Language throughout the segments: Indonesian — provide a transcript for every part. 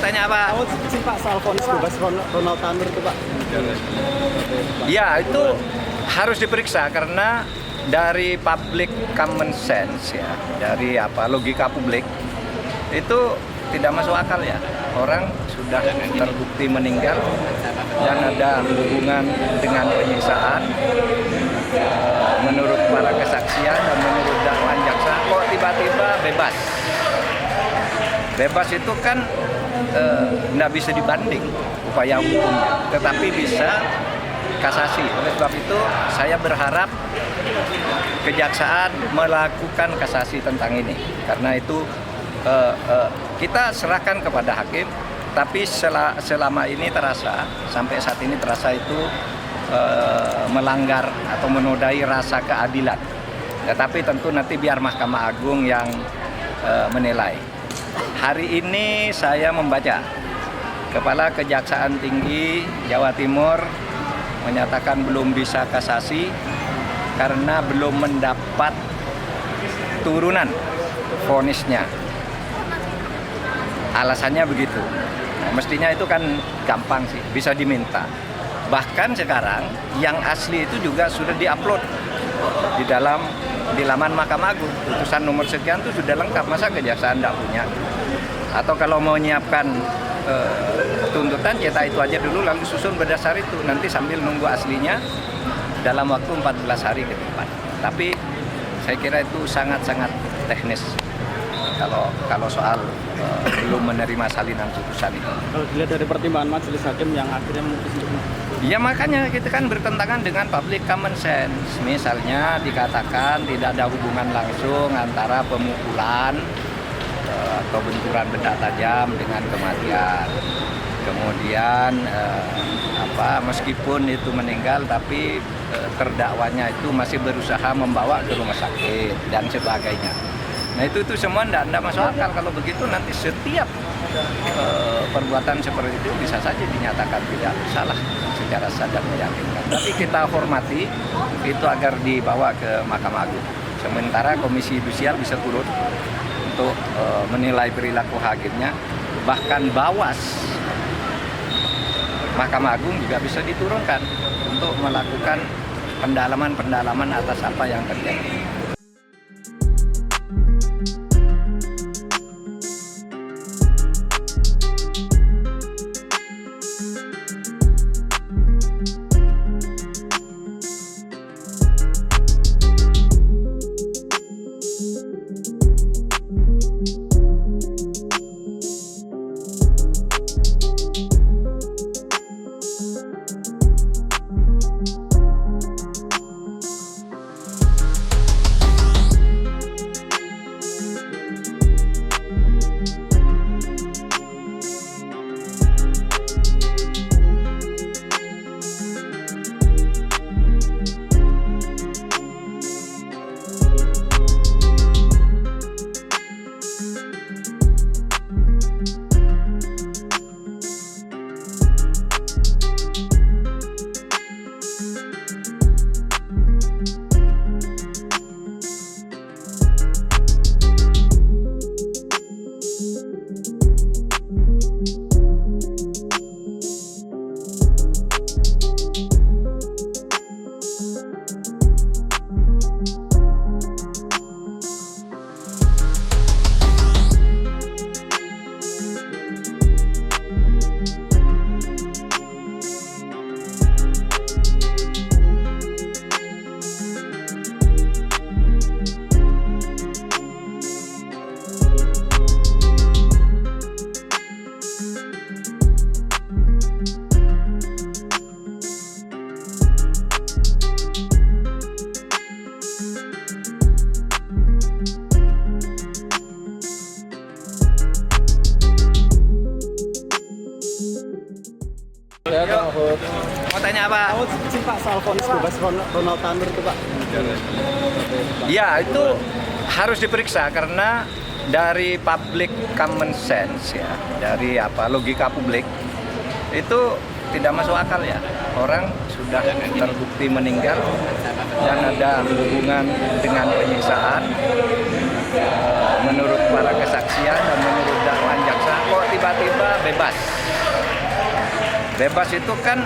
tanya apa? Mau sih Pak soal vonis bebas Ronald Tanur itu Pak. Ya, itu harus diperiksa karena dari public common sense ya, dari logika publik itu tidak masuk akal ya. Orang sudah terbukti meninggal dan ada hubungan dengan penyiksaan menurut para kesaksian dan menurut dakwaan jaksa, kok tiba-tiba bebas. Bebas itu kan tidak bisa dibanding upaya hukumnya, tetapi bisa kasasi. Oleh sebab itu saya berharap kejaksaan melakukan kasasi tentang ini, karena itu kita serahkan kepada hakim, tapi selama ini terasa, sampai saat ini terasa itu melanggar atau menodai rasa keadilan. Tetapi tentu nanti biar Mahkamah Agung yang menilai. Hari ini saya membaca Kepala Kejaksaan Tinggi Jawa Timur menyatakan belum bisa kasasi karena belum mendapat turunan vonisnya. Alasannya begitu. Nah, mestinya itu kan gampang sih, bisa diminta. Bahkan sekarang yang asli itu juga sudah diupload di laman Mahkamah Agung. Putusan nomor sekian itu sudah lengkap, masa kejaksaan tidak punya? Atau kalau mau menyiapkan tuntutan, cetak itu aja dulu lalu susun berdasar itu. Nanti sambil nunggu aslinya dalam waktu 14 hari ke depan. Tapi saya kira itu sangat-sangat teknis kalau soal belum menerima salinan putusan itu. Kalau dilihat dari pertimbangan majelis hakim yang akhirnya memutuskan. Ya makanya kita kan bertentangan dengan public common sense. Misalnya dikatakan tidak ada hubungan langsung antara pemukulan atau benturan benda tajam dengan kematian. Kemudian meskipun itu meninggal tapi terdakwanya itu masih berusaha membawa ke rumah sakit dan sebagainya. Nah itu semua tidak masuk akal. Kalau begitu nanti setiap perbuatan seperti itu bisa saja dinyatakan tidak bersalah secara sadar meyakinkan. Tapi kita hormati itu agar dibawa ke Mahkamah Agung. Sementara Komisi Yudisial bisa turun untuk menilai perilaku hakimnya. Bahkan Bawas Mahkamah Agung juga bisa diturunkan untuk melakukan pendalaman atas apa yang terjadi. Mau tanya apa? Mau sih Pak soal vonis bebas Ronald Tanur itu Pak. Ya, itu harus diperiksa karena dari public common sense ya, dari logika publik itu tidak masuk akal ya. Orang sudah terbukti meninggal dan ada hubungan dengan penyiksaan menurut para kesaksian dan menurut dakwaan jaksa, kok tiba-tiba bebas. Bebas itu kan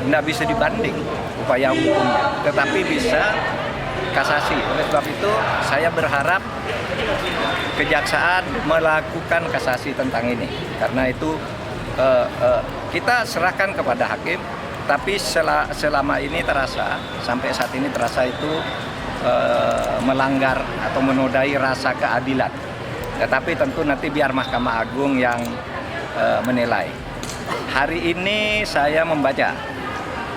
nggak bisa dibanding upaya hukumnya, tetapi bisa kasasi. Oleh sebab itu saya berharap kejaksaan melakukan kasasi tentang ini, karena itu kita serahkan kepada hakim, tapi selama ini terasa, sampai saat ini terasa itu melanggar atau menodai rasa keadilan. Tetapi tentu nanti biar Mahkamah Agung yang menilai. Hari ini saya membaca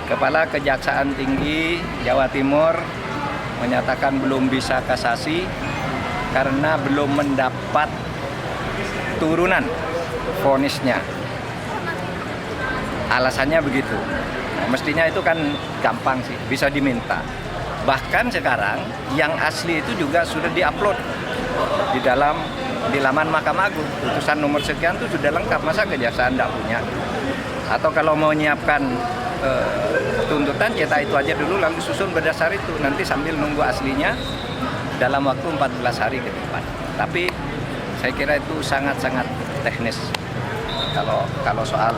Kepala Kejaksaan Tinggi Jawa Timur menyatakan belum bisa kasasi karena belum mendapat turunan vonisnya. Alasannya begitu. Nah, mestinya itu kan gampang sih, bisa diminta. Bahkan sekarang yang asli itu juga sudah diupload di laman Mahkamah Agung. Putusan nomor sekian itu sudah lengkap, masa kejaksaan tidak punya? Atau kalau mau menyiapkan tuntutan, cetak itu aja dulu lalu susun berdasar itu. Nanti sambil nunggu aslinya dalam waktu 14 hari ke depan. Tapi saya kira itu sangat-sangat teknis kalau soal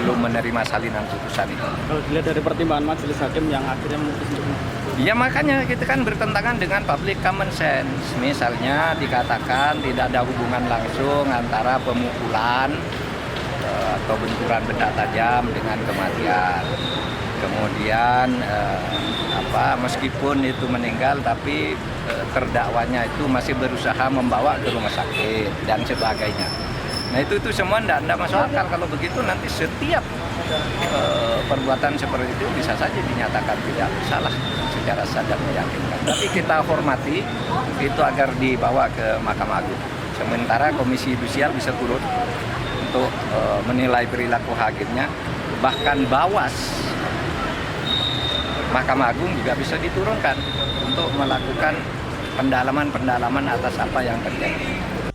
belum menerima salinan putusan itu. Kalau dilihat dari pertimbangan majelis hakim yang akhirnya memutus untuk Ya makanya kita kan bertentangan dengan public common sense. Misalnya dikatakan tidak ada hubungan langsung antara pemukulan atau benturan benda tajam dengan kematian. Kemudian meskipun itu meninggal tapi terdakwanya itu masih berusaha membawa ke rumah sakit dan sebagainya. Nah itu semua tidak masuk akal. Kalau begitu nanti setiap perbuatan seperti itu bisa saja dinyatakan tidak bersalah secara sadar meyakinkan. Tapi kita hormati itu agar dibawa ke Mahkamah Agung. Sementara Komisi Yudisial bisa turun untuk menilai perilaku hakimnya. Bahkan Bawas Mahkamah Agung juga bisa diturunkan untuk melakukan pendalaman atas apa yang terjadi.